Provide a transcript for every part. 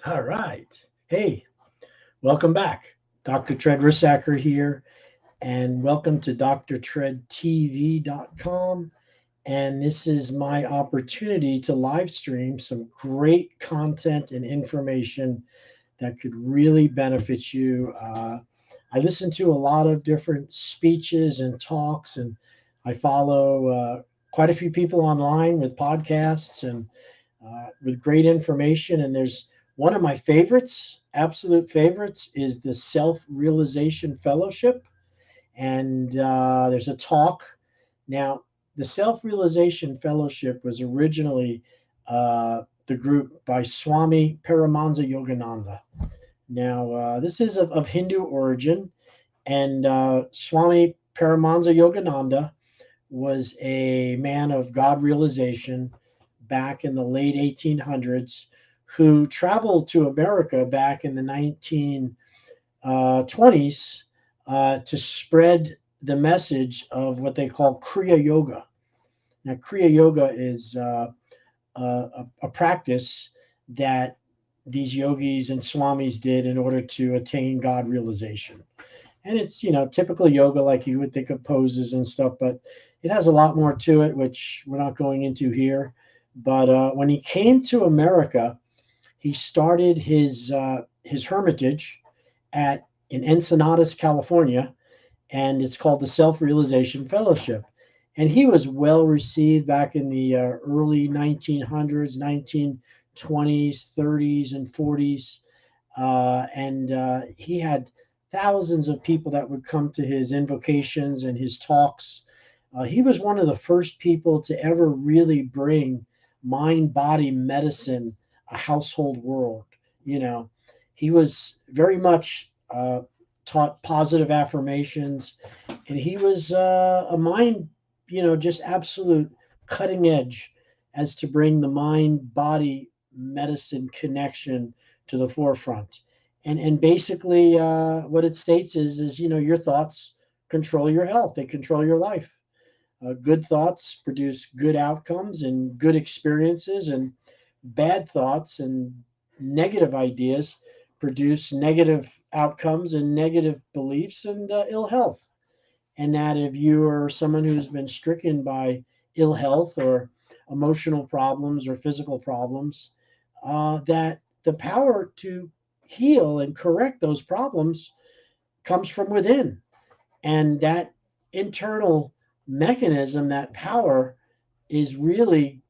All right. Hey, welcome back. Dr. Tread Rissacker here, and welcome to drtreadtv.com. And this is my opportunity to live stream some great content and information that could really benefit you. I listen to a lot of different speeches and talks, and I follow quite a few people online with podcasts and with great information. And there's one of my favorites, absolute favorites, is the Self Realization Fellowship. And there's a talk. Now, the Self Realization Fellowship was originally the group by Swami Paramahansa Yogananda. Now, this is of Hindu origin, and Swami Paramahansa Yogananda was a man of God realization back in the late 1800s who traveled to America back in the 1920s to spread the message of what they call Kriya Yoga. Now, Kriya Yoga is a practice that these yogis and swamis did in order to attain God realization. And it's, typical yoga like you would think of poses and stuff, but it has a lot more to it, which we're not going into here. But when he came to America, he started his hermitage at in Ensenadas, California, and it's called the Self Realization Fellowship. And he was well received back in the early 1900s, 1920s, 30s, and 40s. And he had thousands of people that would come to his invocations and his talks. He was one of the first people to ever really bring mind body medicine a household world. You know, he was very much taught positive affirmations, and he was a mind, just absolute cutting edge as to bring the mind body medicine connection to the forefront. And basically, what it states is your thoughts control your health. They control your life. Good thoughts produce good outcomes and good experiences, and bad thoughts and negative ideas produce negative outcomes and negative beliefs and ill health. And that if you are someone who's been stricken by ill health or emotional problems or physical problems, that the power to heal and correct those problems comes from within. And that internal mechanism, that power, is really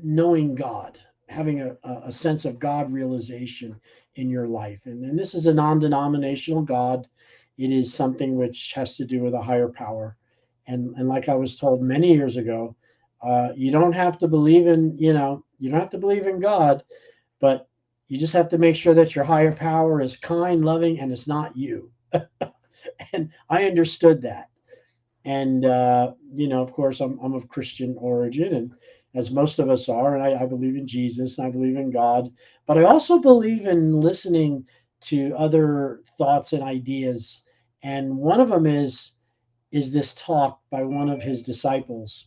knowing God, having a sense of God realization in your life. And this is a non denominational God. It is something which has to do with a higher power. And like I was told many years ago, you don't have to believe in, you don't have to believe in God, but you just have to make sure that your higher power is kind, loving, and it's not you. And I understood that. And of course, I'm of Christian origin, and as most of us are, and I believe in Jesus and I believe in God, but I also believe in listening to other thoughts and ideas. And one of them is this talk by one of his disciples,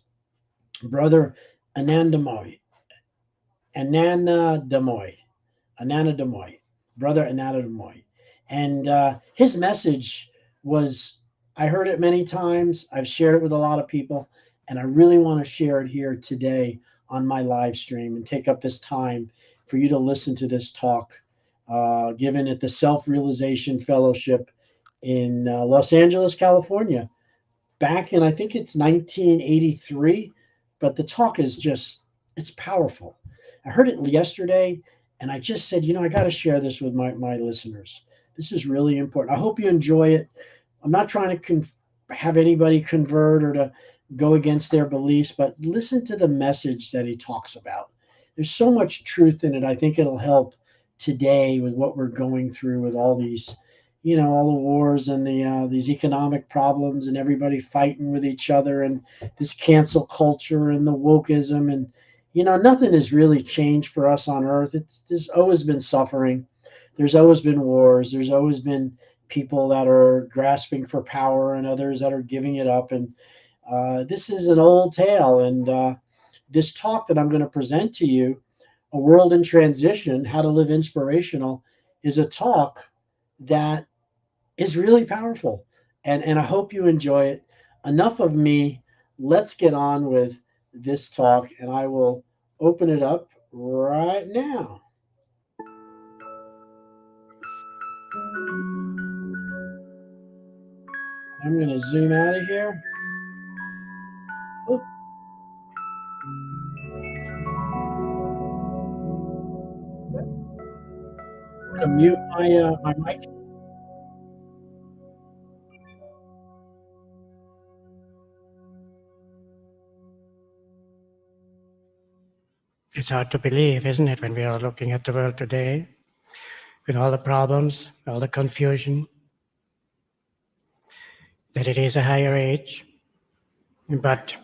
Brother Anandamoy, Anandamoy, Anandamoy, Brother Anandamoy, and his message was, I heard it many times. I've shared it with a lot of people, and I really want to share it here today on my live stream and take up this time for you to listen to this talk given at the Self Realization Fellowship in Los Angeles, California, back in, I think it's 1983. But the talk is just, it's powerful. I heard it yesterday, and I just said, I got to share this with my listeners. This is really important. I hope you enjoy it. I'm not trying to have anybody convert or to go against their beliefs, but listen to the message that he talks about. There's so much truth in it. I think it'll help today with what we're going through with all these, all the wars and these economic problems and everybody fighting with each other and this cancel culture and the wokeism. And nothing has really changed for us on Earth. There's always been suffering. There's always been wars. There's always been people that are grasping for power and others that are giving it up. And this is an old tale. And this talk that I'm going to present to you A World in Transition, How to Live Inspirational, is a talk that is really powerful. And I hope you enjoy it. Enough of me. Let's get on with this talk, and I will open it up right now. I'm going to zoom out of here. Oop. I'm going to mute my mic. It's hard to believe, isn't it, when we are looking at the world today, with all the problems, all the confusion, that it is a higher age. But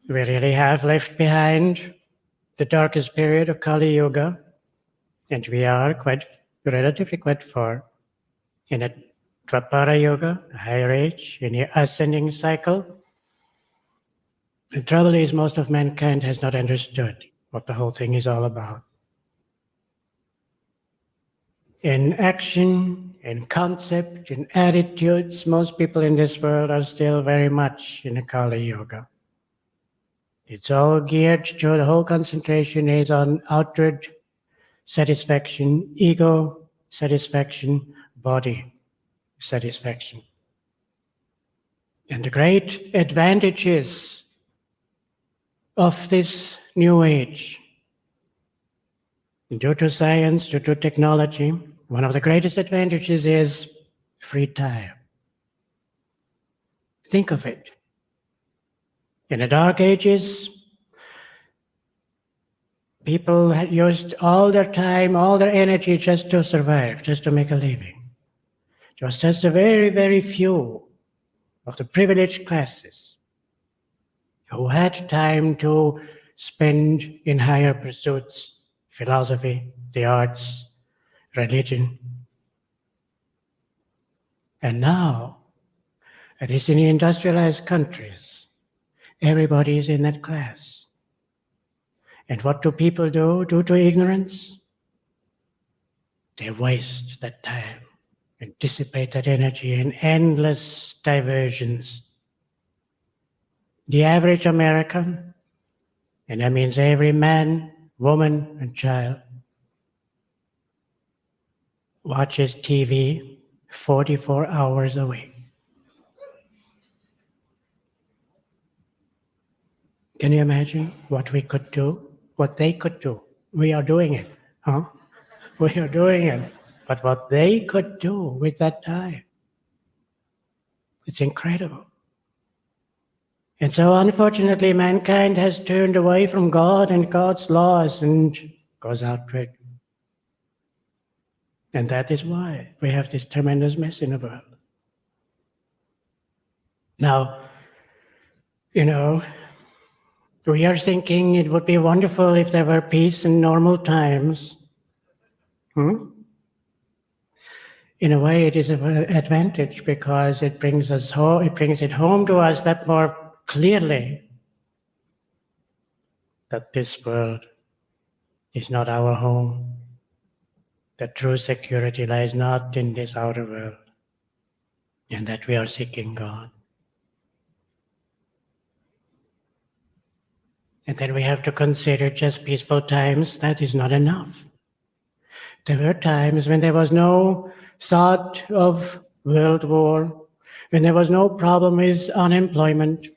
we really have left behind the darkest period of Kali Yuga, and we are relatively quite far in a Dwapara Yuga, a higher age, in the ascending cycle. The trouble is, most of mankind has not understood what the whole thing is all about. In action, in concept, in attitudes, most people in this world are still very much in a Kali Yuga. It's all geared to, the whole concentration is on outward satisfaction, ego satisfaction, body satisfaction. And the great advantages of this new age, due to science, due to technology, one of the greatest advantages is free time. Think of it. In the Dark Ages, people had used all their time, all their energy just to survive, just to make a living. It was just a very, very few of the privileged classes who had time to spend in higher pursuits, philosophy, the arts, religion. And now, at least in the industrialized countries, everybody is in that class. And what do people do due to ignorance? They waste that time and dissipate that energy in endless diversions. The average American, and that means every man, woman, and child, watches TV 44 hours a week. Can you imagine what we could do? What they could do? We are doing it, huh? We are doing it. But what they could do with that time, it's incredible. And so unfortunately, mankind has turned away from God and God's laws and goes outward. And that is why we have this tremendous mess in the world. Now, we are thinking it would be wonderful if there were peace and normal times. In a way, it is an advantage because it brings it home to us that more clearly that this world is not our home. That true security lies not in this outer world, and that we are seeking God. And then we have to consider just peaceful times. That is not enough. There were times when there was no thought of world war, when there was no problem with unemployment,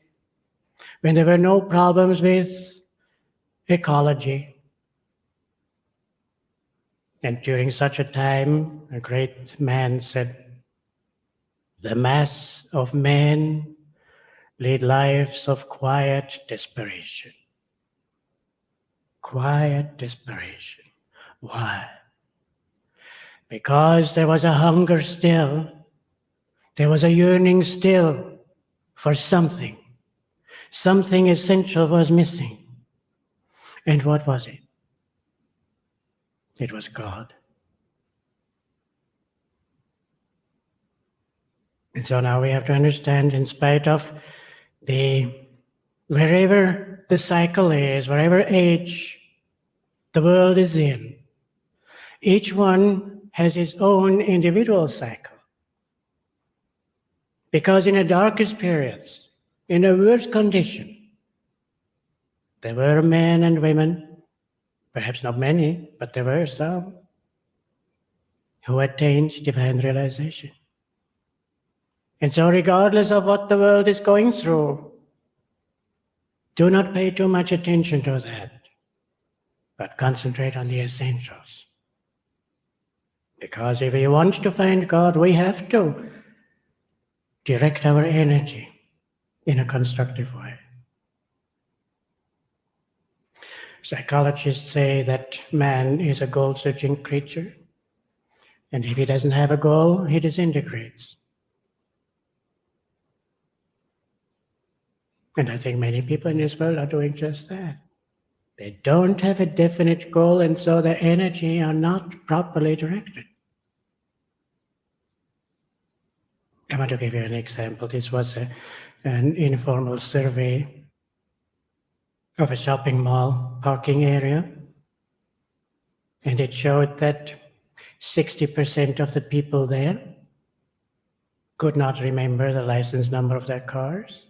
when there were no problems with ecology. And during such a time, a great man said, "The mass of men lead lives of quiet desperation." Quiet desperation. Why? Because there was a hunger still, there was a yearning still for something. Something essential was missing. And what was it? It was God. And so now we have to understand, in spite of wherever the cycle is, wherever age the world is in. Each one has his own individual cycle. Because in the darkest periods, in the worst condition, there were men and women, perhaps not many, but there were some, who attained divine realization. And so regardless of what the world is going through, do not pay too much attention to that, but concentrate on the essentials. Because if we want to find God, we have to direct our energy in a constructive way. Psychologists say that man is a goal-searching creature, and if he doesn't have a goal, he disintegrates. And I think many people in this world are doing just that. They don't have a definite goal, and so their energy are not properly directed. I want to give you an example. This was an informal survey of a shopping mall parking area, and it showed that 60% of the people there could not remember the license number of their cars.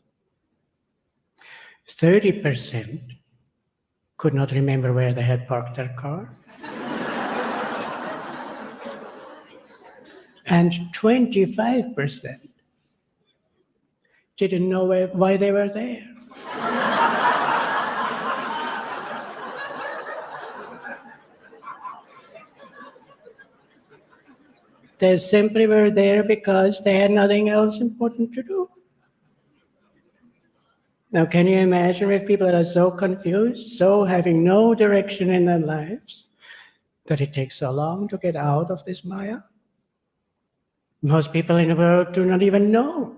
30% could not remember where they had parked their car. And 25% didn't know why they were there. They simply were there because they had nothing else important to do. Now, can you imagine if people are so confused, so having no direction in their lives, that it takes so long to get out of this Maya? Most people in the world do not even know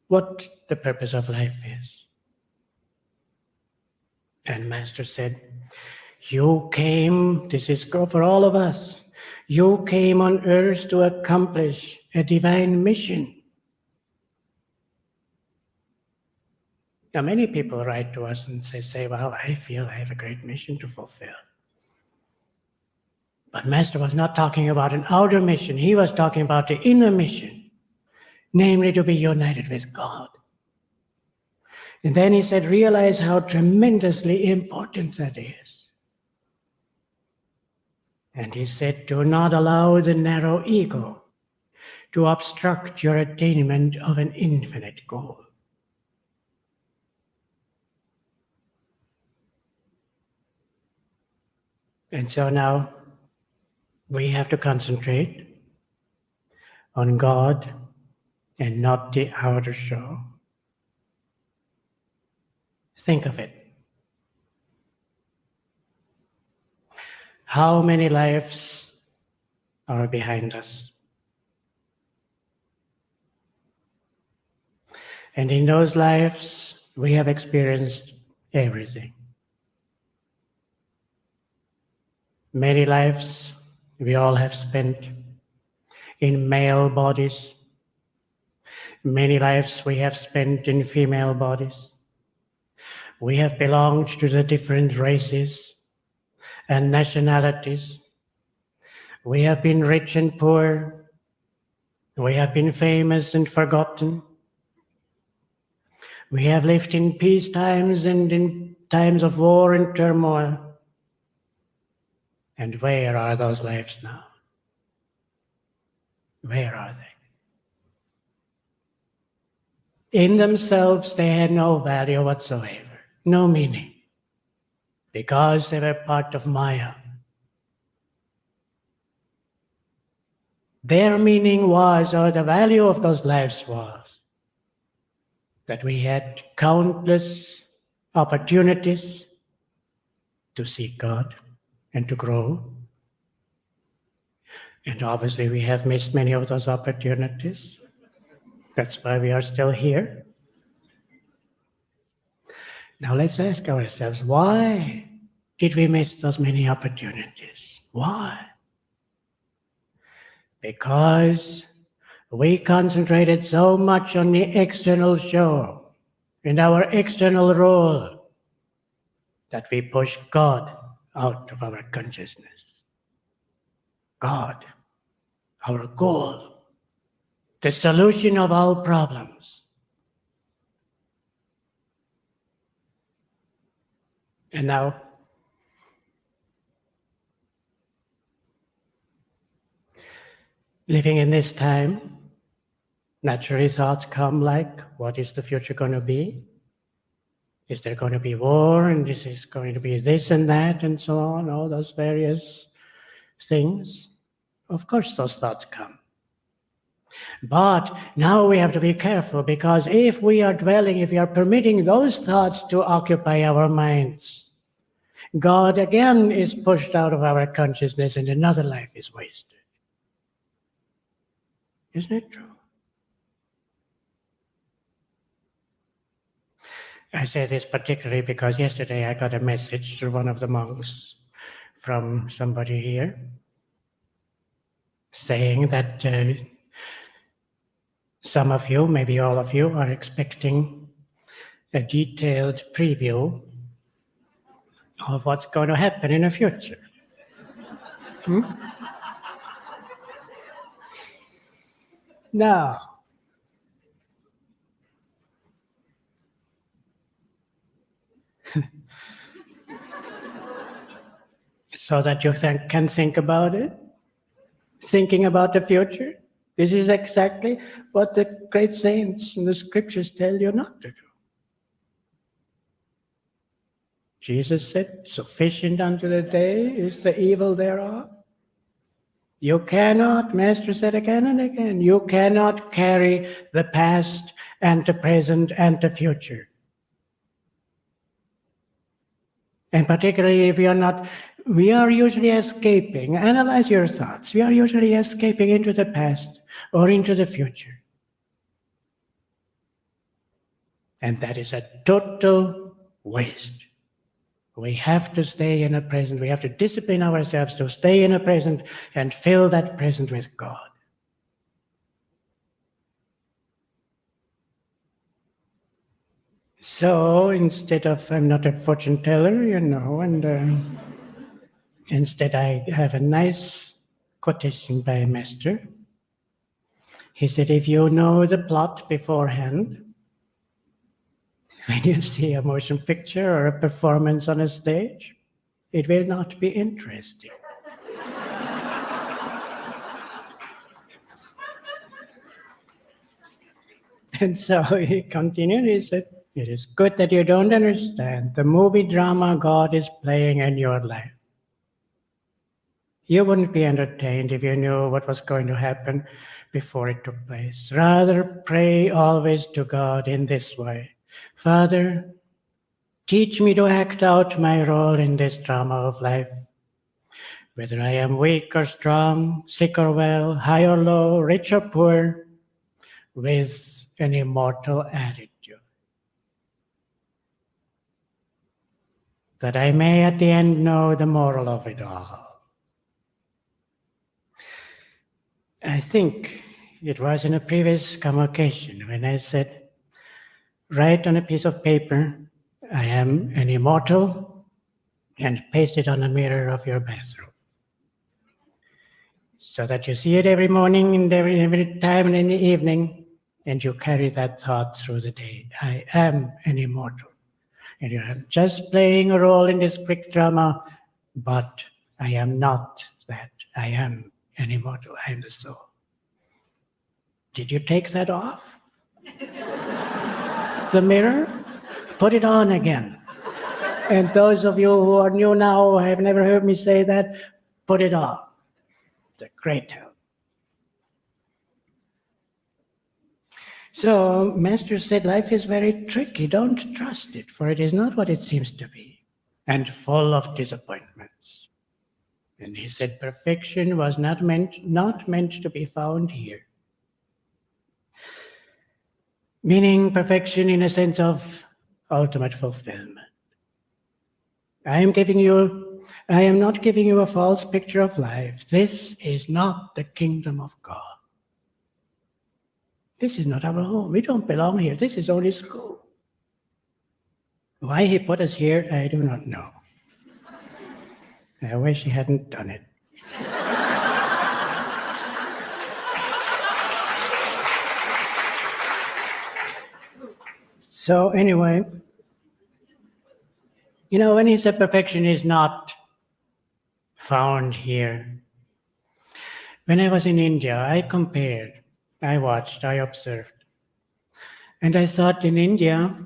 what the purpose of life is. And Master said, you came, this is for all of us, you came on earth to accomplish a divine mission. Now, many people write to us and say, well, I feel I have a great mission to fulfill. But Master was not talking about an outer mission. He was talking about the inner mission, namely to be united with God. And then he said, realize how tremendously important that is. And he said, do not allow the narrow ego to obstruct your attainment of an infinite goal. And so now we have to concentrate on God and not the outer show. Think of it. How many lives are behind us? And in those lives, we have experienced everything. Many lives we all have spent in male bodies. Many lives we have spent in female bodies. We have belonged to the different races and nationalities. We have been rich and poor. We have been famous and forgotten. We have lived in peace times and in times of war and turmoil. And where are those lives now? Where are they? In themselves, they had no value whatsoever, no meaning, because they were part of Maya. Their meaning was, or the value of those lives was, that we had countless opportunities to seek God and to grow. And obviously we have missed many of those opportunities. That's why we are still here. Now let's ask ourselves, why did we miss those many opportunities? Why? Because we concentrated so much on the external show and our external role that we pushed God out of our consciousness. God, our goal, the solution of all problems. And now, living in this time, naturally thoughts come like, what is the future going to be? Is there going to be war, and this is going to be this and that, and so on, all those various things? Of course those thoughts come. But now we have to be careful, because if we are permitting those thoughts to occupy our minds, God again is pushed out of our consciousness and another life is wasted. Isn't it true? I say this particularly because yesterday I got a message through one of the monks from somebody here saying that some of you, maybe all of you, are expecting a detailed preview of what's going to happen in the future. No. So that you can think about it, thinking about the future. This is exactly what the great saints in the scriptures tell you not to do. Jesus said, sufficient unto the day is the evil thereof. You cannot, Master said again and again, you cannot carry the past and the present and the future. And particularly if we are usually escaping. Analyze your thoughts. We are usually escaping into the past or into the future. And that is a total waste. We have to stay in the present. We have to discipline ourselves to stay in the present and fill that present with God. So instead of, I'm not a fortune teller, and instead I have a nice quotation by a master. He said, if you know the plot beforehand, when you see a motion picture or a performance on a stage, it will not be interesting. And so he continued, he said, it is good that you don't understand the movie drama God is playing in your life. You wouldn't be entertained if you knew what was going to happen before it took place. Rather, pray always to God in this way. Father, teach me to act out my role in this drama of life. Whether I am weak or strong, sick or well, high or low, rich or poor, with an immortal attitude. That I may at the end know the moral of it all. I think it was in a previous convocation when I said, write on a piece of paper, I am an immortal, and paste it on the mirror of your bathroom. So that you see it every morning and every time and in the evening, and you carry that thought through the day. I am an immortal. And I'm just playing a role in this quick drama, but I am not that. I am an immortal. I am the soul. Did you take that off? The mirror? Put it on again. And those of you who are new now, have never heard me say that, put it on. It's a great help. So, Master said, life is very tricky. Don't trust it, for it is not what it seems to be, and full of disappointments. And he said, perfection was not meant to be found here. Meaning perfection in a sense of ultimate fulfillment. I am not giving you a false picture of life. This is not the kingdom of God. This is not our home. We don't belong here. This is only school. Why he put us here, I do not know. I wish he hadn't done it. So anyway, when he said perfection is not found here. When I was in India, I compared, I watched, I observed. And I thought in India,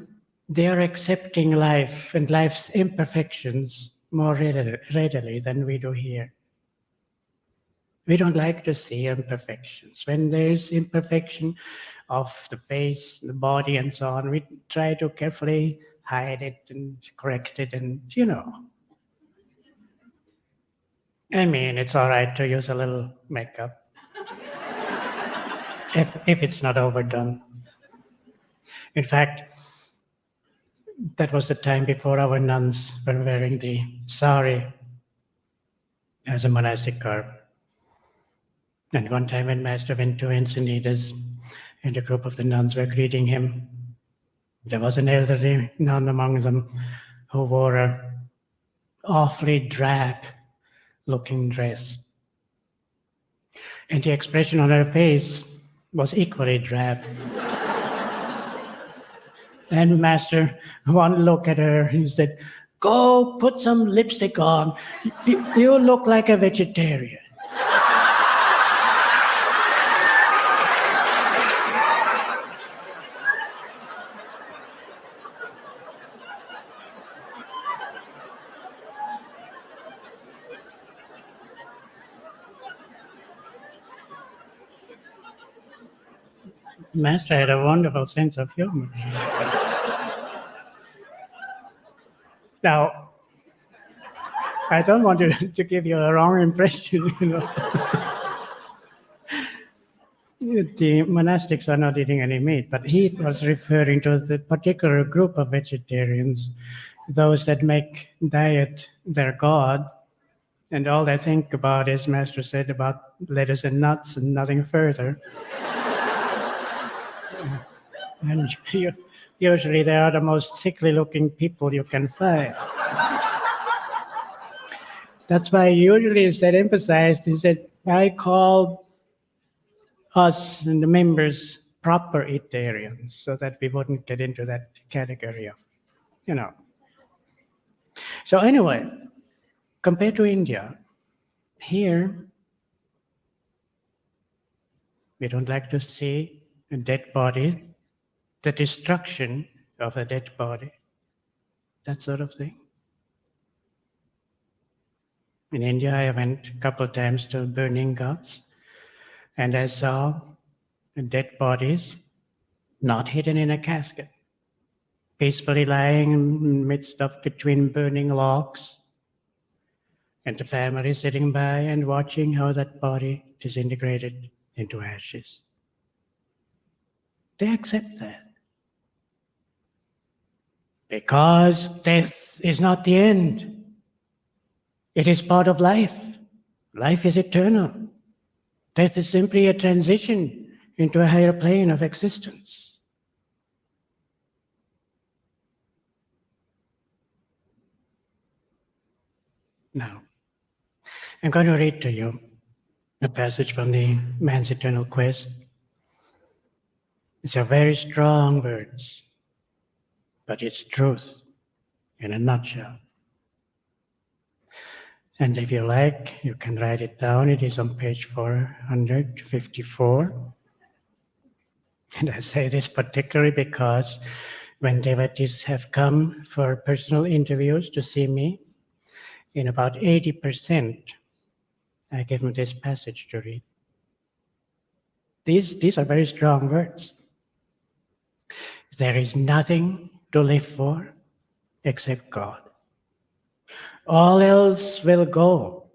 they are accepting life and life's imperfections more readily than we do here. We don't like to see imperfections. When there's imperfection of the face, the body, and so on, we try to carefully hide it and correct it, and I mean, it's all right to use a little makeup if it's not overdone. In fact, that was the time before our nuns were wearing the sari as a monastic garb. And one time when Master went to Encinitas and a group of the nuns were greeting him, there was an elderly nun among them who wore a awfully drab-looking dress. And the expression on her face was equally drab. And Master, one look at her, he said, "Go put some lipstick on. You look like a vegetarian." Master had a wonderful sense of humor. Now, I don't want to give you a wrong impression, The monastics are not eating any meat, but he was referring to the particular group of vegetarians, those that make diet their god, and all they think about, as Master said, about lettuce and nuts and nothing further. And usually they are the most sickly-looking people you can find. That's why usually it's that emphasized is that I call us and the members proper Eatarians so that we wouldn't get into that category of, So anyway, compared to India, here we don't like to see a dead body, the destruction of a dead body, that sort of thing. In India, I went a couple of times to burning ghats, and I saw dead bodies not hidden in a casket, peacefully lying in the midst of between burning logs, and the family sitting by and watching how that body disintegrated into ashes. They accept that. Because death is not the end. It is part of life. Life is eternal. Death is simply a transition into a higher plane of existence. Now, I'm going to read to you a passage from the Man's Eternal Quest. It's a very strong words, but it's truth in a nutshell. And if you like, you can write it down. It is on page 454. And I say this particularly because when devotees have come for personal interviews to see me, in about 80%, I give them this passage to read. These are very strong words. There is nothing to live for except God. All else will go.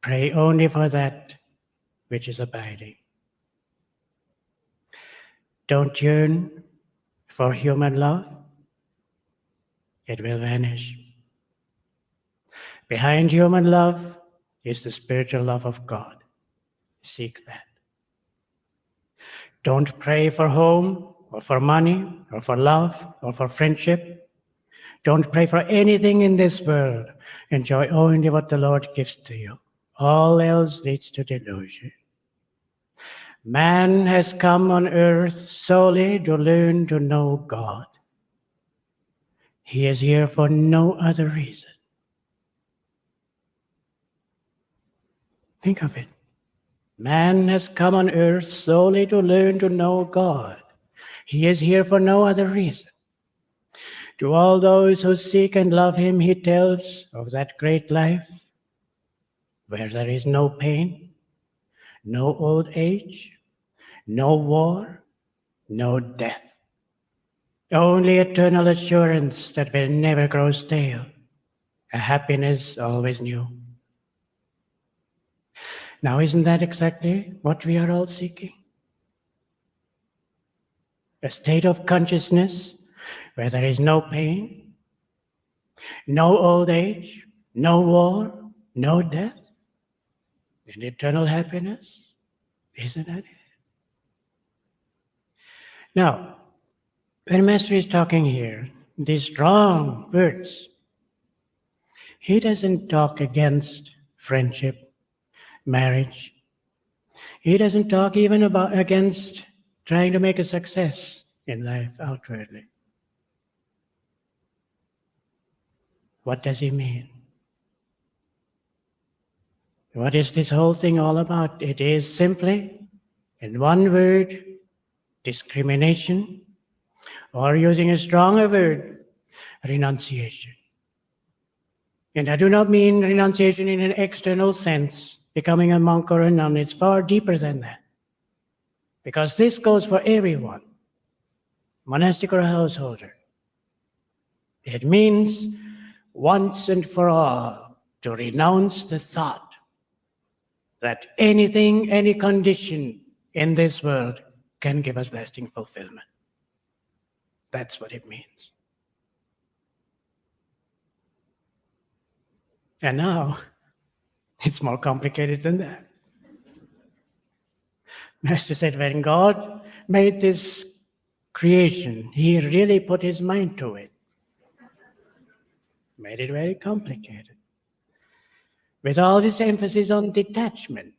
Pray only for that which is abiding. Don't yearn for human love. It will vanish. Behind human love is the spiritual love of God. Seek that. Don't pray for home or for money or for love or for friendship. Don't pray for anything in this world. Enjoy only what the Lord gives to you. All else leads to delusion. Man has come on earth solely to learn to know God. He is here for no other reason. Think of it. Man has come on earth solely to learn to know God. He is here for no other reason. To all those who seek and love him, he tells of that great life where there is no pain, no old age, no war, no death. Only eternal assurance that will never grow stale, a happiness always new. Now, isn't that exactly what we are all seeking? A state of consciousness where there is no pain, no old age, no war, no death, and eternal happiness. Isn't that it? Now, when Master is talking here, these strong words, he doesn't talk against friendship, marriage. He doesn't talk even against trying to make a success in life outwardly. What does he mean? What is this whole thing all about? It is simply, in one word, discrimination, or using a stronger word, renunciation. And I do not mean renunciation in an external sense, becoming a monk or a nun. It's far deeper than that. Because this goes for everyone, monastic or householder. It means once and for all to renounce the thought that anything, any condition in this world can give us lasting fulfillment. That's what it means. And now, it's more complicated than that. Master said when God made this creation, he really put his mind to it. Made it very complicated. With all this emphasis on detachment.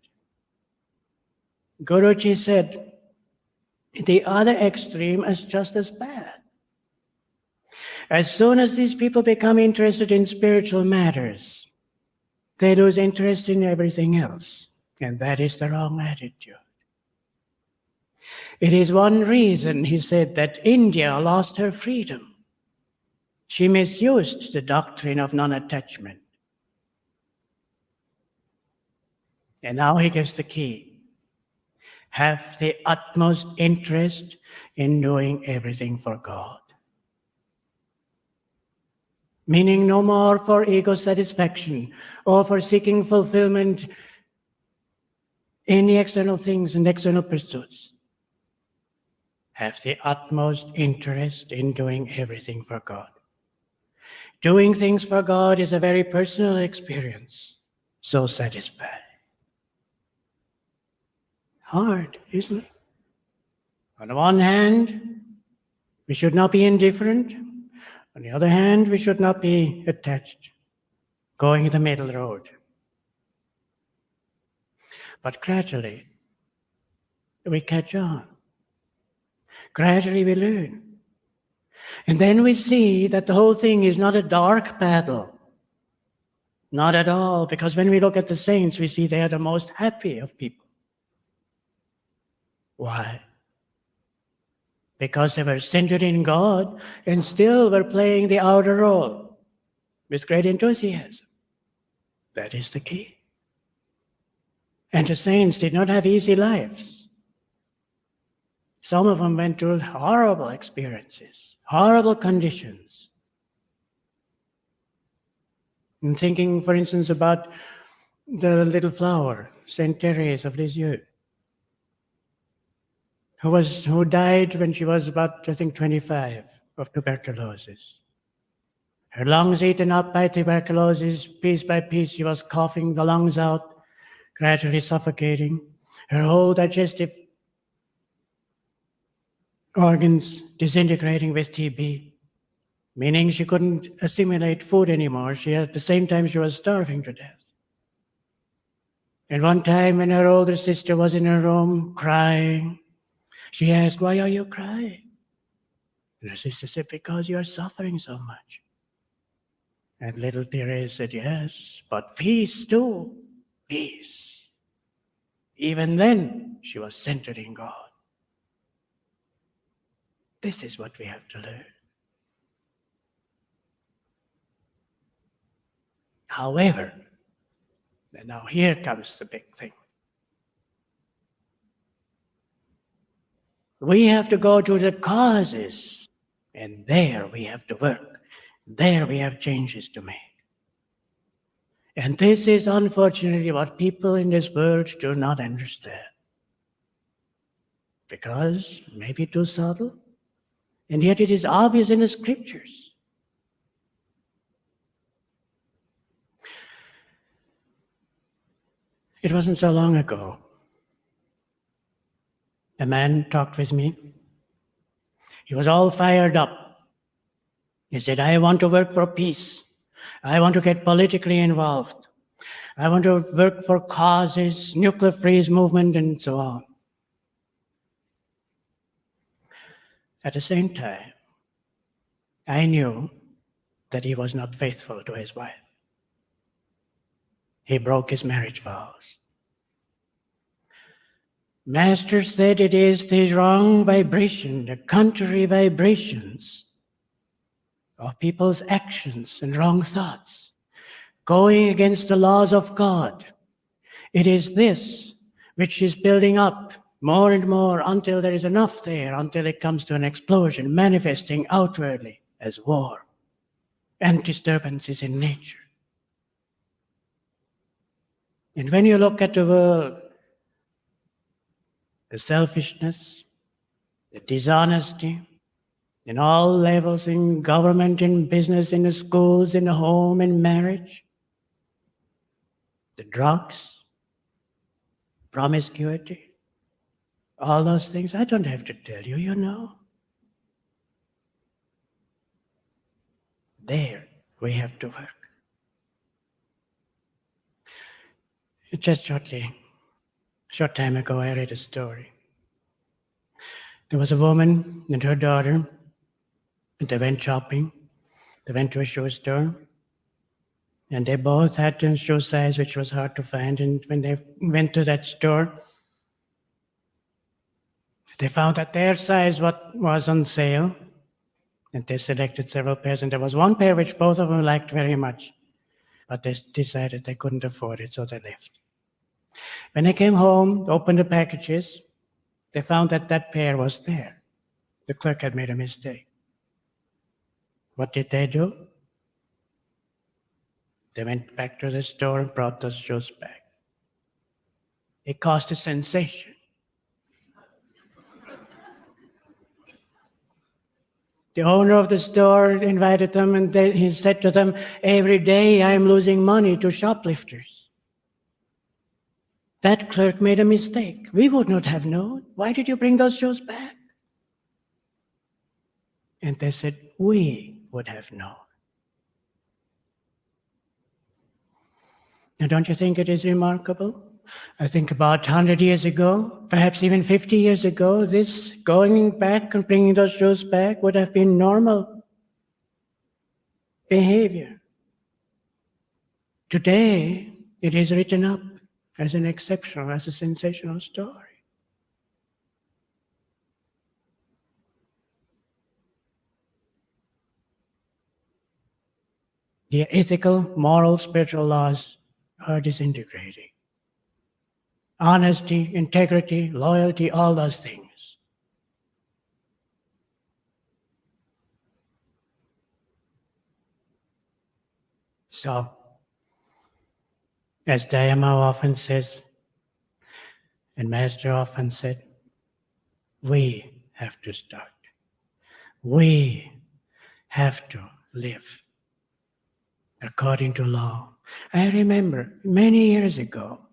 Guruji said, the other extreme is just as bad. As soon as these people become interested in spiritual matters, they lose interest in everything else. And that is the wrong attitude. It is one reason, he said, that India lost her freedom. She misused the doctrine of non-attachment. And now he gives the key. Have the utmost interest in doing everything for God. Meaning no more for ego satisfaction or for seeking fulfillment in the external things and external pursuits. Have the utmost interest in doing everything for God. Doing things for God is a very personal experience, so satisfying. Hard, isn't it? On the one hand, we should not be indifferent. On the other hand, we should not be attached, going the middle road. But gradually, we catch on. Gradually, we learn. And then we see that the whole thing is not a dark battle. Not at all, because when we look at the saints, we see they are the most happy of people. Why? Because they were centered in God and still were playing the outer role with great enthusiasm. That is the key. And the saints did not have easy lives. Some of them went through horrible experiences, horrible conditions. I'm thinking, for instance, about the little flower, Saint Therese of Lisieux, who died when she was about, I think, 25 of tuberculosis. Her lungs eaten up by tuberculosis, piece by piece, she was coughing the lungs out, gradually suffocating. Her whole digestive organs disintegrating with TB. meaning she couldn't assimilate food anymore. At the same time, she was starving to death. And one time, when her older sister was in her room crying, she asked, "Why are you crying?" And her sister said, "Because you are suffering so much." And little Therese said, "Yes, but peace too, peace." Even then, she was centered in God. This is what we have to learn. However, and now here comes the big thing. We have to go to the causes, and there we have to work. There we have changes to make. And this is unfortunately what people in this world do not understand. Because maybe too subtle, and yet it is obvious in the scriptures. It wasn't so long ago. A man talked with me. He was all fired up. He said, "I want to work for peace. I want to get politically involved. I want to work for causes, nuclear freeze movement, and so on." At the same time, I knew that he was not faithful to his wife. He broke his marriage vows. Master said it is the wrong vibration, the contrary vibrations of people's actions and wrong thoughts, going against the laws of God. It is this which is building up more and more until there is enough there, until it comes to an explosion, manifesting outwardly as war and disturbances in nature. And when you look at the world, the selfishness, the dishonesty, in all levels, in government, in business, in the schools, in the home, in marriage, the drugs, promiscuity, all those things, I don't have to tell you, you know. There we have to work. Just short time ago, I read a story. There was a woman and her daughter, and they went shopping. They went to a shoe store, and they both had a shoe size which was hard to find. And when they went to that store, they found that their size was on sale, and they selected several pairs. And there was one pair which both of them liked very much, but they decided they couldn't afford it, so they left. When they came home, opened the packages, they found that that pair was there. The clerk had made a mistake. What did they do? They went back to the store and brought those shoes back. It caused a sensation. The owner of the store invited them, and he said to them, "Every day I'm losing money to shoplifters." That clerk made a mistake. We would not have known. Why did you bring those shoes back? And they said, "We would have known." Now, don't you think it is remarkable? I think about 100 years ago, perhaps even 50 years ago, this going back and bringing those shoes back would have been normal behavior. Today, it is written up as an exceptional, as a sensational story. The ethical, moral, spiritual laws are disintegrating. Honesty, integrity, loyalty, all those things. So, as Dayama often says, and Master often said, we have to start. We have to live according to law. I remember many years ago,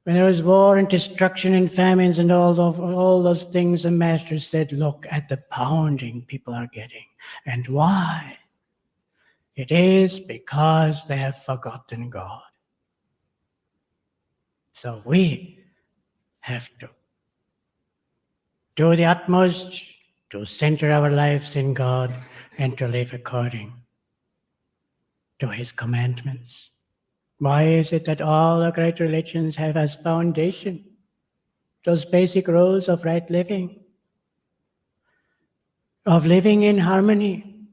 When there was war and destruction and famines and all those things, the Master said, look at the pounding people are getting. And why? It is because they have forgotten God. So we have to do the utmost to center our lives in God and to live according to His commandments. Why is it that all the great religions have as foundation those basic rules of right living, of living in harmony?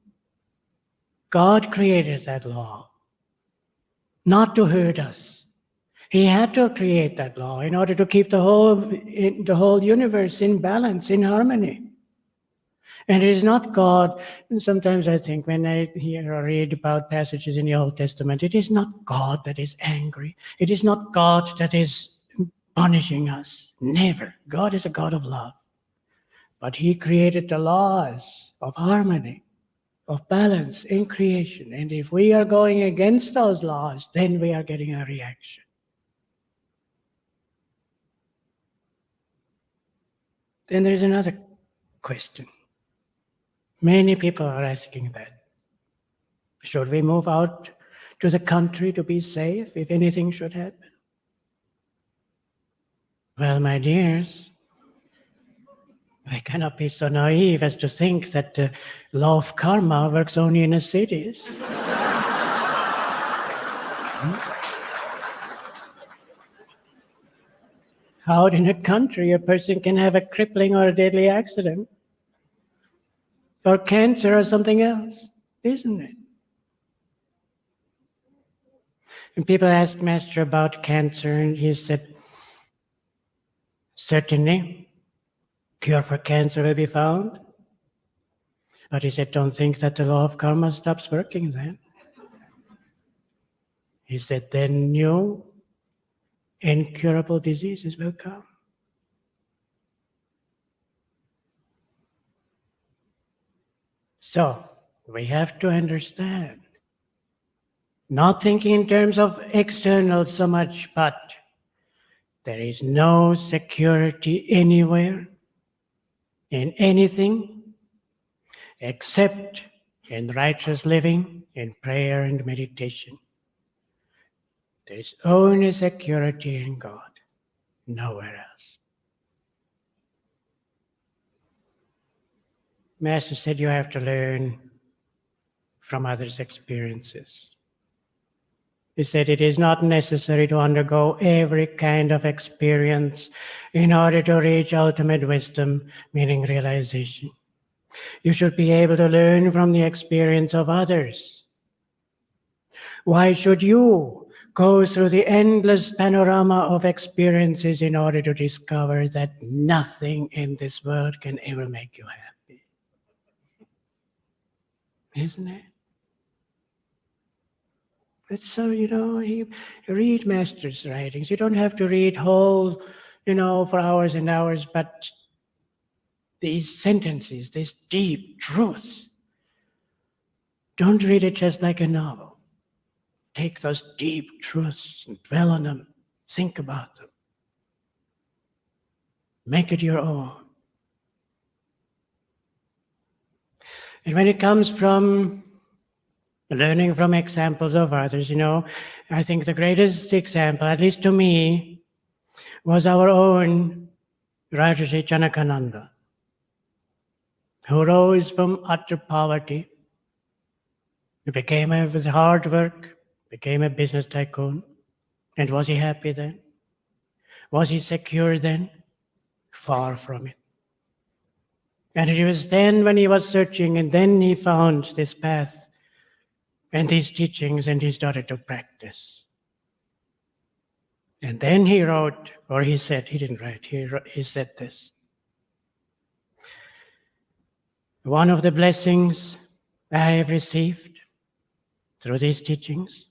God created that law, not to hurt us. He had to create that law in order to keep the whole universe in balance, in harmony. And it is not God. And sometimes I think when I hear or read about passages in the Old Testament, it is not God that is angry. It is not God that is punishing us. Never. God is a God of love. But He created the laws of harmony, of balance in creation. And if we are going against those laws, then we are getting a reaction. Then there's another question. Many people are asking that. Should we move out to the country to be safe if anything should happen? Well, my dears, we cannot be so naive as to think that the law of karma works only in the cities. Out in a country, a person can have a crippling or a deadly accident, or cancer or something else, isn't it? And people asked Master about cancer, and he said, certainly, cure for cancer will be found. But he said, don't think that the law of karma stops working then. He said, then new incurable diseases will come. So we have to understand, not thinking in terms of external so much, but there is no security anywhere in anything except in righteous living, in prayer and meditation. There is only security in God, nowhere else. Master said you have to learn from others' experiences. He said it is not necessary to undergo every kind of experience in order to reach ultimate wisdom, meaning realization. You should be able to learn from the experience of others. Why should you go through the endless panorama of experiences in order to discover that nothing in this world can ever make you happy? Isn't it? It's so, you read Master's writings. You don't have to read whole, for hours and hours, but these sentences, these deep truths, don't read it just like a novel. Take those deep truths and dwell on them. Think about them. Make it your own. And when it comes from learning from examples of others, I think the greatest example, at least to me, was our own Rajarshi Janakananda, who rose from utter poverty. He became, with hard work, became a business tycoon. And was he happy then? Was he secure then? Far from it. And it was then when he was searching, and then he found this path and these teachings, and he started to practice. And then he wrote, or he said, he didn't write, he said this. One of the blessings I have received through these teachings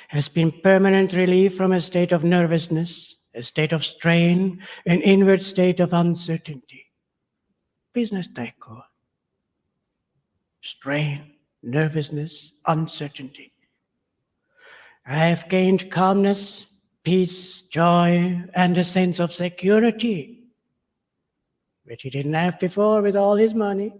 has been permanent relief from a state of nervousness, a state of strain, an inward state of uncertainty. Business tycoon. Strain, nervousness, uncertainty. I have gained calmness peace, joy, and a sense of security, which he didn't have before with all his money.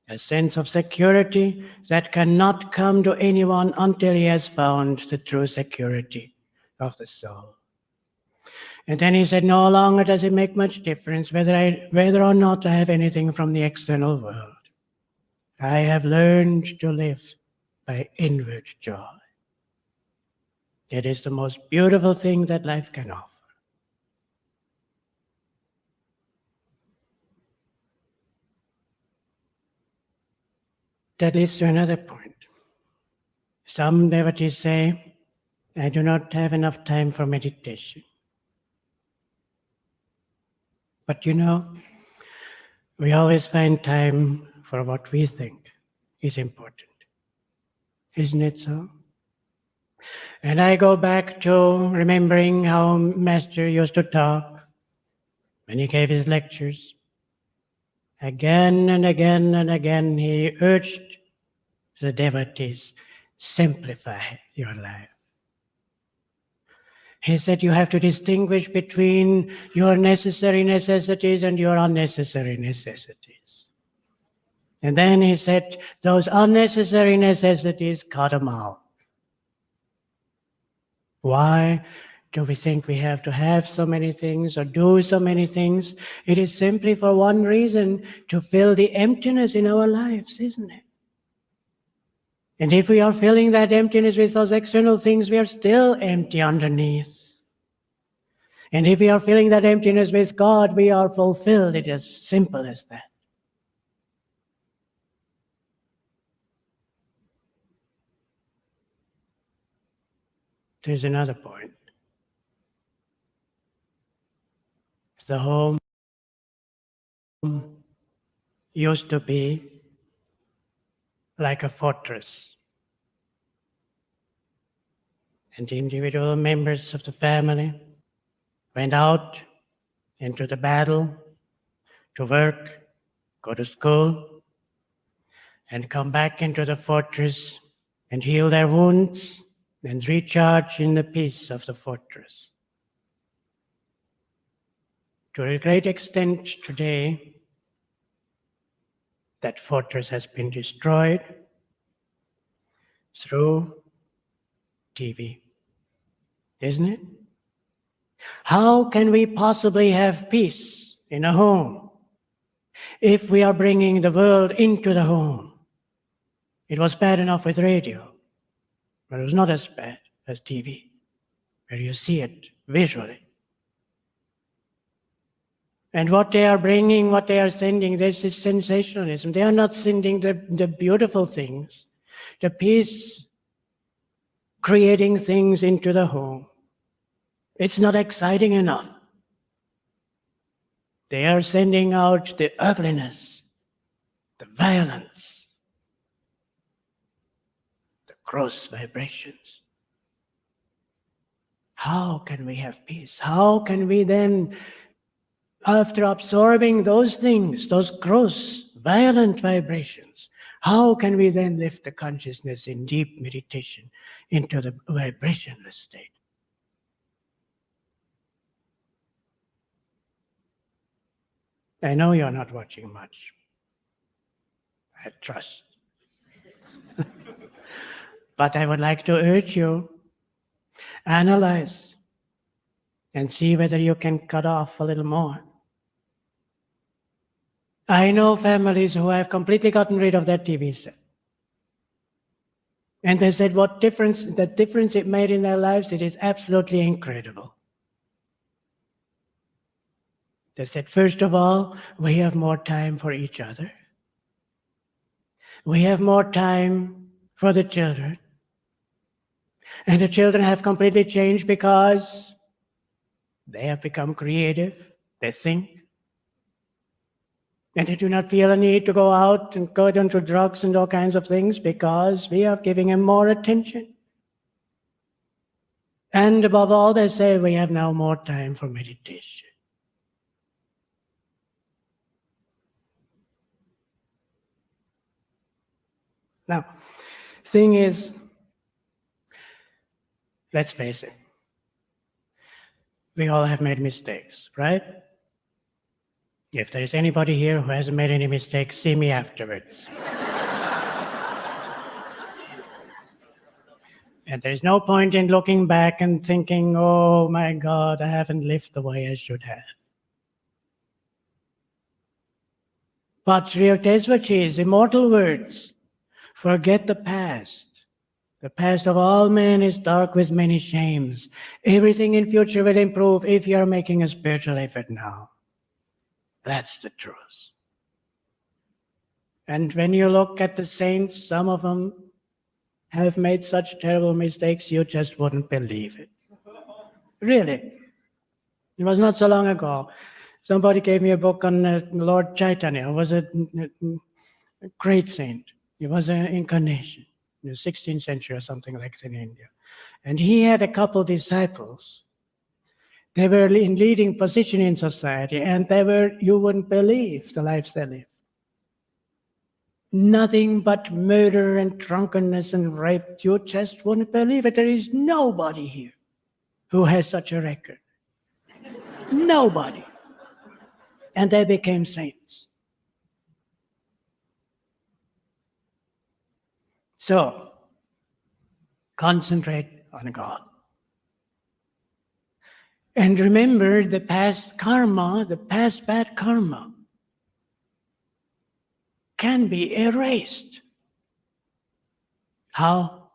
A sense of security that cannot come to anyone until he has found the true security of the soul. And then he said, no longer does it make much difference whether or not I have anything from the external world. I have learned to live by inward joy. It is the most beautiful thing that life can offer. That leads to another point. Some devotees say, I do not have enough time for meditation. But you know, we always find time for what we think is important. Isn't it so? And I go back to remembering how Master used to talk when he gave his lectures. Again and again and again, he urged the devotees, simplify your life. He said you have to distinguish between your necessary necessities and your unnecessary necessities. And then he said, those unnecessary necessities, cut them out. Why do we think we have to have so many things or do so many things? It is simply for one reason, to fill the emptiness in our lives, isn't it? And if we are filling that emptiness with those external things, we are still empty underneath. And if we are filling that emptiness with God, we are fulfilled. It is as simple as that. There's another point. The home used to be like a fortress. And the individual members of the family went out into the battle to work, go to school, and come back into the fortress and heal their wounds and recharge in the peace of the fortress. To a great extent today, that fortress has been destroyed through TV, isn't it? How can we possibly have peace in a home if we are bringing the world into the home? It was bad enough with radio, but it was not as bad as TV, where you see it visually. And what they are bringing, what they are sending, this is sensationalism. They are not sending the beautiful things, the peace creating things into the home. It's not exciting enough. They are sending out the ugliness, the violence, the gross vibrations. How can we have peace? How can we then, after absorbing those things, those gross, violent vibrations, how can we then lift the consciousness in deep meditation into the vibrationless state? I know you're not watching much. I trust. But I would like to urge you, analyze and see whether you can cut off a little more. I know families who have completely gotten rid of that TV set. And they said the difference it made in their lives, it is absolutely incredible. They said, first of all, we have more time for each other. We have more time for the children. And the children have completely changed because they have become creative, they think. And they do not feel a need to go out and go into drugs and all kinds of things because we are giving them more attention. And above all, they say we have now more time for meditation. Now, thing is, let's face it, We all have made mistakes, right? If there is anybody here who hasn't made any mistakes, see me afterwards. And there's no point in looking back and thinking, oh my God, I haven't lived the way I should have. But Sri Yukteswarji's immortal words, forget the past. The past of all men is dark with many shames. Everything in future will improve if you're making a spiritual effort now. That's the truth. And when you look at the saints, some of them have made such terrible mistakes you just wouldn't believe it. Really. It was not so long ago. Somebody gave me a book on Lord Chaitanya, who was a great saint. He was an incarnation in the 16th century or something like that in India. And he had a couple disciples. They were in leading position in society, and they were, you wouldn't believe the lives they lived. Nothing but murder and drunkenness and rape. You just wouldn't believe it. There is nobody here who has such a record. Nobody. And they became saints. So, concentrate on God. And remember the past karma, the past bad karma, can be erased. How?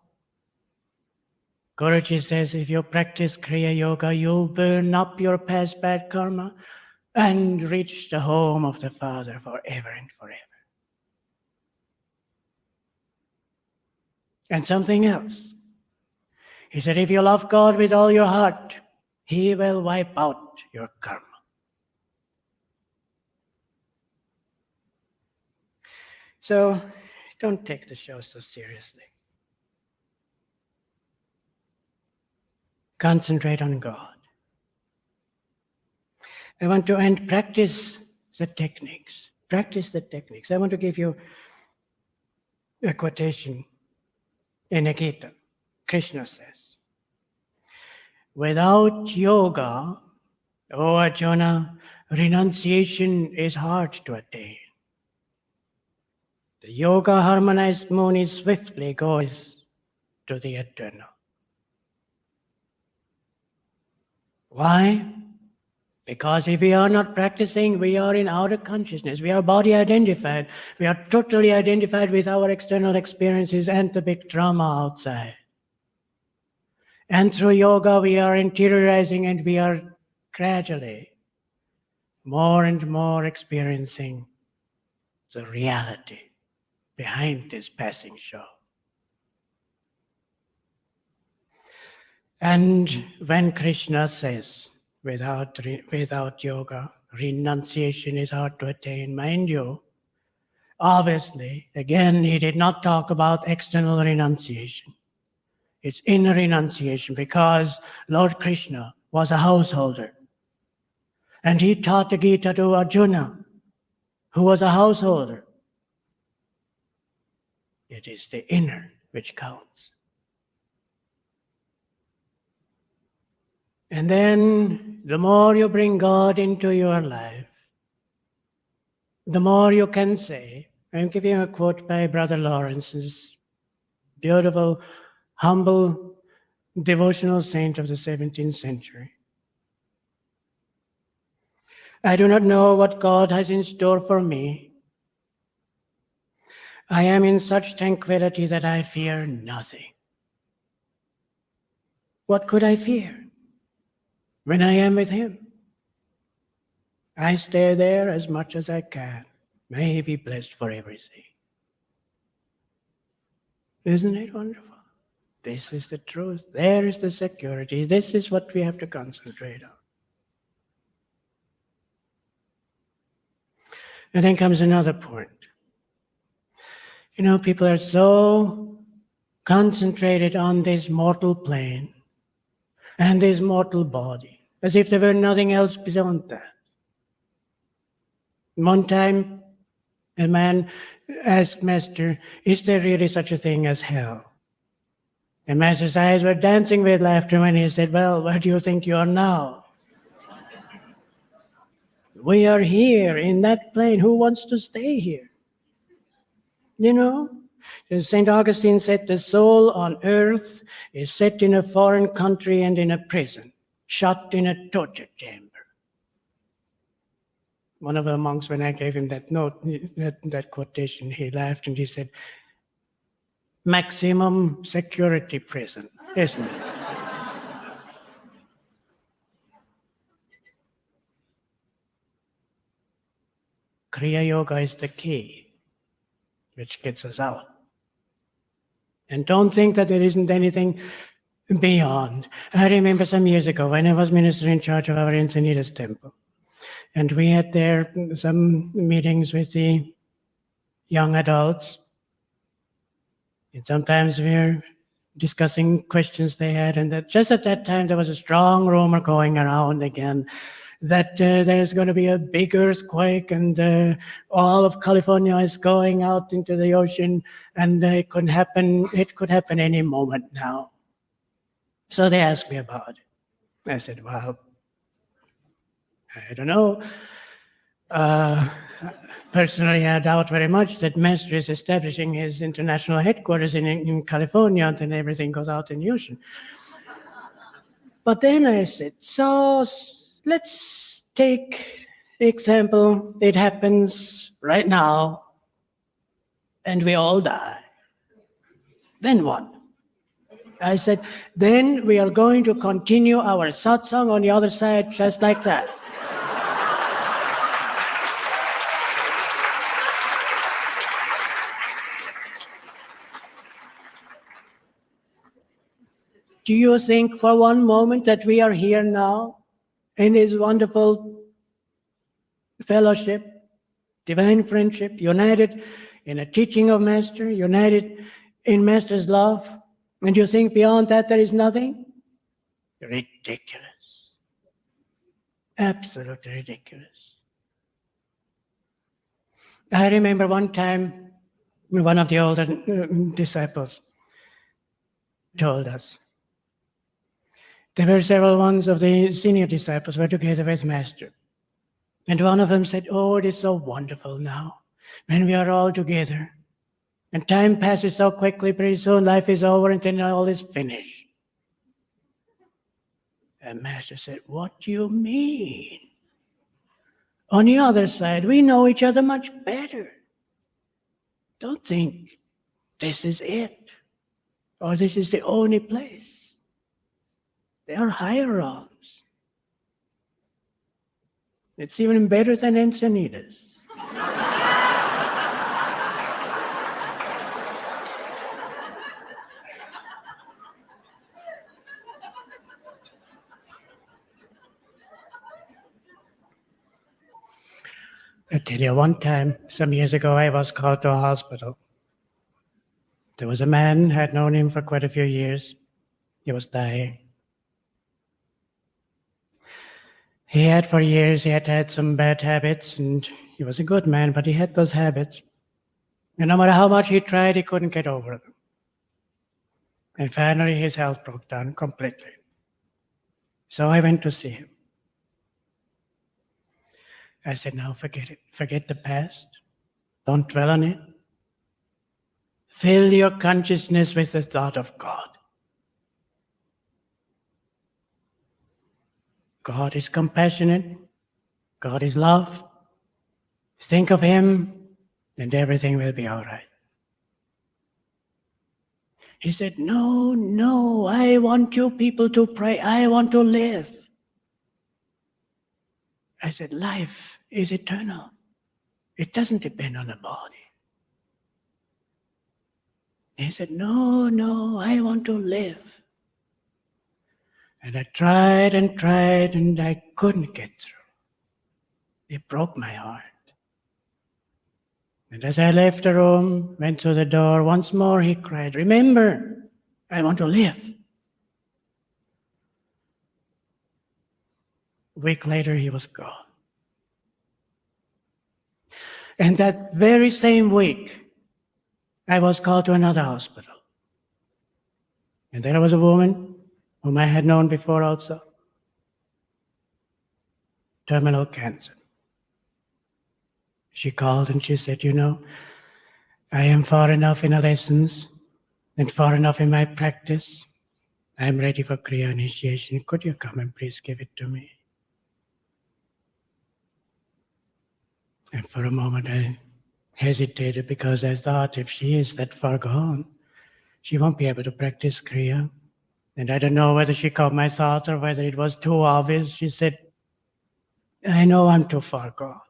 Guruji says if you practice Kriya Yoga, you'll burn up your past bad karma and reach the home of the Father forever and forever. And something else. He said, if you love God with all your heart, He will wipe out your karma. So don't take the show so seriously. Concentrate on God. I want to practice the techniques. Practice the techniques. I want to give you a quotation in the Gita. Krishna says, without yoga, O Arjuna, renunciation is hard to attain. The yoga harmonized muni swiftly goes to the eternal. Why? Because if we are not practicing, we are in outer consciousness. We are body identified. We are totally identified with our external experiences and the big drama outside. And through yoga, we are interiorizing and we are gradually more and more experiencing the reality behind this passing show. And when Krishna says, without yoga, renunciation is hard to attain, mind you, obviously, again, he did not talk about external renunciation. It's inner renunciation because Lord Krishna was a householder. And he taught the Gita to Arjuna, who was a householder. It is the inner which counts. And then the more you bring God into your life, the more you can say, I'm giving a quote by Brother Lawrence's beautiful, humble, devotional saint of the 17th century. I do not know what God has in store for me. I am in such tranquility that I fear nothing. What could I fear when I am with Him? I stay there as much as I can. May He be blessed for everything. Isn't it wonderful? This is the truth. There is the security. This is what we have to concentrate on. And then comes another point. You know, people are so concentrated on this mortal plane and this mortal body, as if there were nothing else beyond that. One time, a man asked Master, is there really such a thing as hell? And Master's eyes were dancing with laughter when he said, well, where do you think you are now? We are here in that plane. Who wants to stay here? You know? St. Augustine said the soul on earth is set in a foreign country and in a prison, shut in a torture chamber. One of the monks, when I gave him that note, that quotation, he laughed and he said, maximum security prison, isn't it? Kriya Yoga is the key, which gets us out. And don't think that there isn't anything beyond. I remember some years ago when I was minister in charge of our Encinitas temple. And we had there some meetings with the young adults. And sometimes we were discussing questions they had. And that just at that time, there was a strong rumor going around again that there's going to be a big earthquake and all of California is going out into the ocean and it could happen any moment now. So they asked me about it. I said, well, I don't know. Personally, I doubt very much that Master is establishing his international headquarters in California and then everything goes out in the ocean. But then I said, so let's take the example, it happens right now and we all die. Then what? I said, then we are going to continue our satsang on the other side just like that. Do you think for one moment that we are here now in this wonderful fellowship, divine friendship, united in a teaching of Master, united in Master's love, and you think beyond that there is nothing? Ridiculous. Absolutely ridiculous. I remember one time, one of the older disciples told us, there were several ones of the senior disciples were together with Master. And one of them said, oh, it is so wonderful now when we are all together. And time passes so quickly, pretty soon life is over and then all is finished. And Master said, what do you mean? On the other side, we know each other much better. Don't think this is it or this is the only place. They are higher realms. It's even better than Encinitas. I tell you, one time, some years ago, I was called to a hospital. There was a man, I had known him for quite a few years. He was dying. He had for years, he had some bad habits, and he was a good man, but he had those habits. And no matter how much he tried, he couldn't get over them. And finally, his health broke down completely. So I went to see him. I said, now forget it. Forget the past. Don't dwell on it. Fill your consciousness with the thought of God. God is compassionate. God is love. Think of Him, and everything will be all right. He said, no, I want you people to pray. I want to live. I said, life is eternal. It doesn't depend on the body. He said, no, I want to live. And I tried and I couldn't get through. It broke my heart. And as I left the room, went to the door, once more he cried, remember, I want to live. A week later, he was gone. And that very same week, I was called to another hospital. And there was a woman whom I had known before also. Terminal cancer. She called and she said, I am far enough in the lessons and far enough in my practice. I'm ready for Kriya initiation. Could you come and please give it to me? And for a moment I hesitated because I thought if she is that far gone, she won't be able to practice Kriya. And I don't know whether she caught my thought or whether it was too obvious. She said, I know I'm too far gone.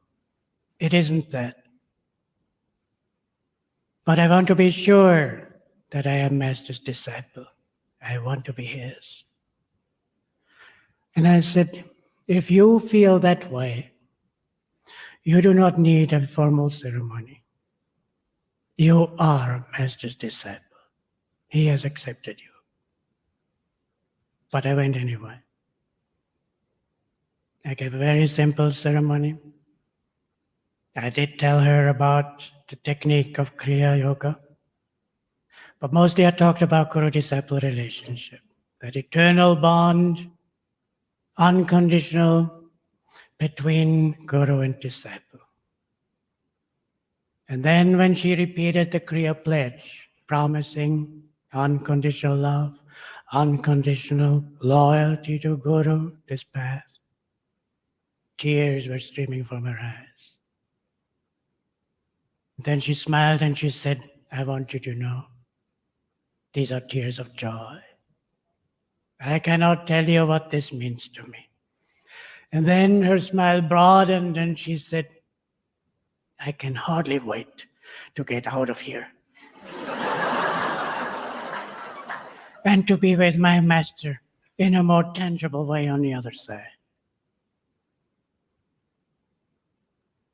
It isn't that. But I want to be sure that I am Master's disciple. I want to be his. And I said, if you feel that way, you do not need a formal ceremony. You are Master's disciple. He has accepted you. But I went anyway. I gave a very simple ceremony. I did tell her about the technique of Kriya Yoga, but mostly I talked about Guru-disciple relationship, that eternal bond, unconditional, between Guru and disciple. And then when she repeated the Kriya pledge, promising unconditional love, unconditional loyalty to Guru, this path, tears were streaming from her eyes. Then she smiled and she said, I want you to know, these are tears of joy. I cannot tell you what this means to me. And then her smile broadened and she said, I can hardly wait to get out of here and to be with my master in a more tangible way on the other side.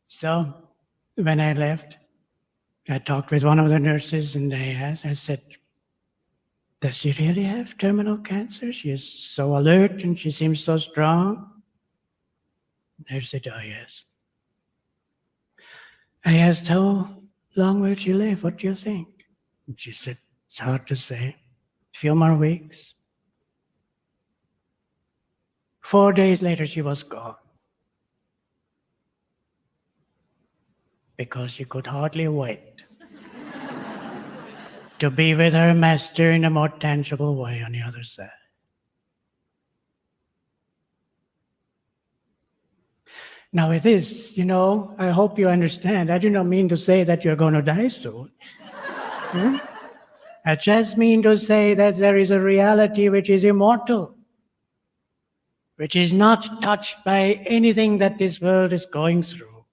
So when I left, I talked with one of the nurses and I said, does she really have terminal cancer? She is so alert and she seems so strong. They said, oh yes. I asked, how long will she live? What do you think? And she said, it's hard to say. A few more weeks. 4 days later, she was gone. Because she could hardly wait to be with her master in a more tangible way on the other side. Now with this, I hope you understand. I do not mean to say that you're going to die soon. I just mean to say that there is a reality which is immortal, which is not touched by anything that this world is going through.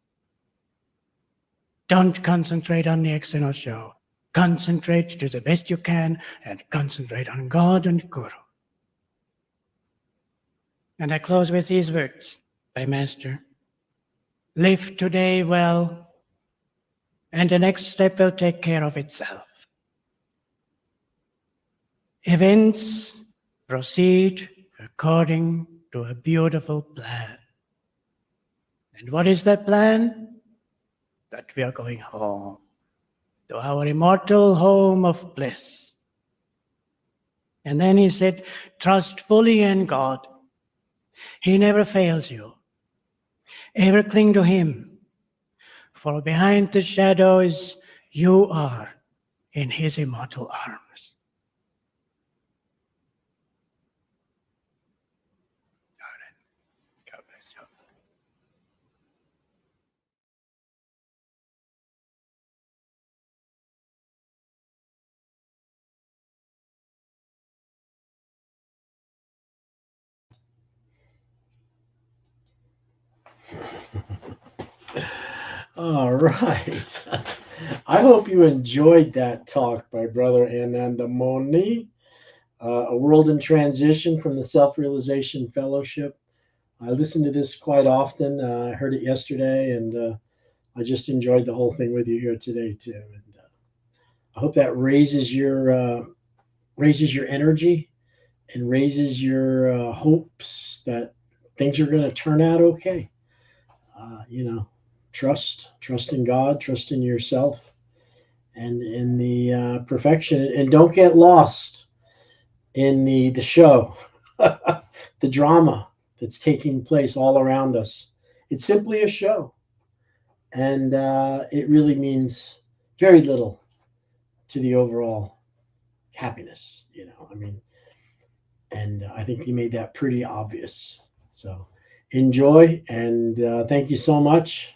Don't concentrate on the external show. Concentrate to the best you can and concentrate on God and Guru. And I close with these words by Master. Live today well, and the next step will take care of itself. Events proceed according to a beautiful plan. And what is that plan? That we are going home, to our immortal home of bliss. And then he said, trust fully in God. He never fails you. Ever cling to him, for behind the shadows you are in his immortal arms. God bless you. All right. I hope you enjoyed that talk by Brother Anandamoy, A World in Transition from the Self-Realization Fellowship. I listen to this quite often. I heard it yesterday, and I just enjoyed the whole thing with you here today too. And I hope that raises your energy and raises your hopes that things are going to turn out okay. Trust in God, trust in yourself, and in the perfection, and don't get lost in the show, the drama that's taking place all around us. It's simply a show, and it really means very little to the overall happiness. I mean, and I think you made that pretty obvious. So enjoy, and thank you so much.